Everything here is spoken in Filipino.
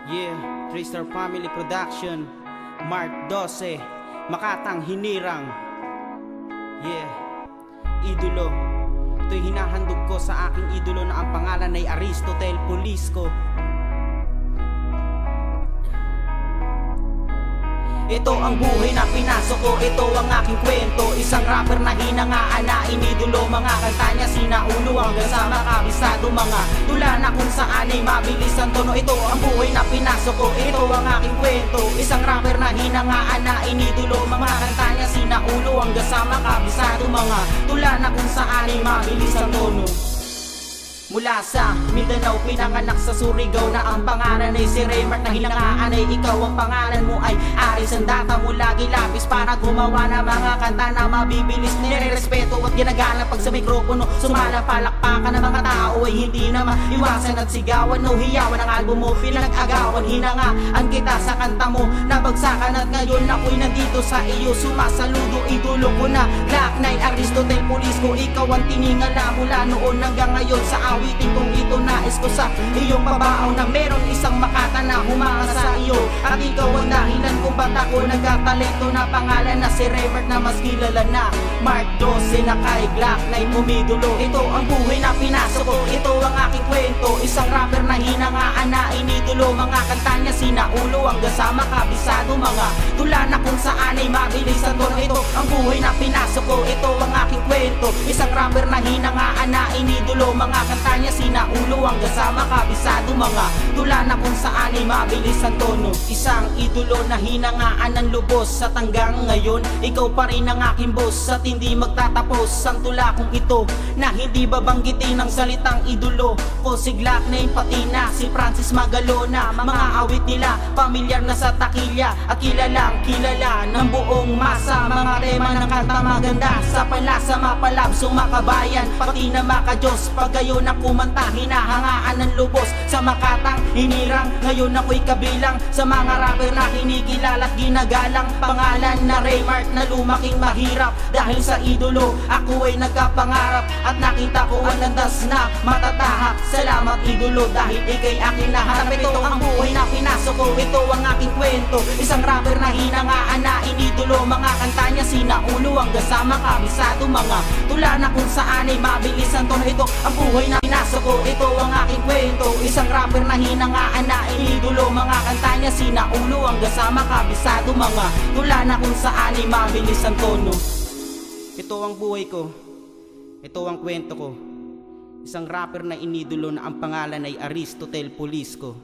Yeah, Tristar Family Production, Mark 12, Makatang Hinirang. Yeah, idolo. Ito'y hinahandog ko sa aking idolo na ang pangalan ay Aristotle Polisco. Ito ang buhay na pinasok ko, ito ang aking kwento. Isang rapper na hinangaan na inidolo, mga kanta niya sinaulo hanggang sa makabisado, mga tula na kung saan ay mabilis ang tono. Ito ang buhay na pinasok ko, ito ang aking kwento. Isang rapper na hinangaan na inidolo, mga kanta niya sinaulo hanggang sa makabisado, mga tula na kung saan ay mabilis ang tono. Mula sa Mindanao, pinanganak sa Surigao, na ang pangalan ay si Raymart, na hinangaan ay ikaw. Ang pangalan mo ay Aris Andata, mo lagi lapis para gumawa ng mga kanta na mabibilis, nire-respeto at ginagana pag sa mikropono. Sumala palakpakan ng mga tao ay hindi na maiwasan at sigawan o hiyawan ang album mo, pinag-agawan. Hinangaan kita sa kanta mo, nabagsakan at ngayon ako'y nandito sa iyo. Sumasaludo, idolo ko na Black Knight, Aristotle Polisco. Ikaw ang tiningala mula noon hanggang ngayon. Sa awitin kong ito nais ko sa iyong babaaw, na meron isang Makata na humanga sa iyo. At ikaw ang dahilan kung ba't ako nagkatalento, na pangalan na si Raymart, na mas kilala na Mark 12, na kay Black Knight umidolo. Ito ang buhay na pinasok ko, ito ang aking kwento. Isang rapper na hinangaan na inidolo, mga kanta niya sinaulo hanggang sa makabisado, mga tula na kung saan ay mabilis ang tono. Ito ang buhay na pinasok ko, ito ang aking kwento. Isang rapper na hinangaan na inidolo, mga kanta niya sinaulo hanggang sa makabisado, mga tula na kung saan ay mabilis ang tono. Isang idolo na hinangaan ng lubos, at hanggang ngayon ikaw pa rin ang aking boss, at hindi magtatapos ang tula kong ito na hindi babanggitin ng salitang idolo ko. Si Black Knight pati na si Francis Magalona, mga awit nila pamilyar na sa takilya at kilalang kilala ng buong masa. Mga tema ng kanta maganda sa panlasa, mapalab sumakabayan pati na makajos. Pag gayon ang kumanta, hinahangaan ng lubos sa Makatang Hinirang. Ngayon ako'y kabilang sa mga rapper na kinikilala at ginagalang. Pangalan na Raymart, na lumaking mahirap dahil sa idolo ako ay nagkapangarap, at nakita ko ang landas na matatahak. Salamat idolo dahil ikay aking nahanap. Ito ang buhay na pinasok ko, ito ang aking kwento. Isang rapper na hinangaan na inidolo, mga kanta niya sinaulo hanggang sa makabisado, mga tula na kung saan ay mabilis ang tono. Ito ang buhay na pinasok ko, ito ang aking kwento. Isang rapper na hinangaan na inidolo, mga kanta niya sinaulo hanggang sa makabisado, mga tula na kung saan ay mabilis ang tono. Ito ang buhay ko, ito ang kwento ko. Isang rapper na inidolo na ang pangalan ay Aristotle Polisco.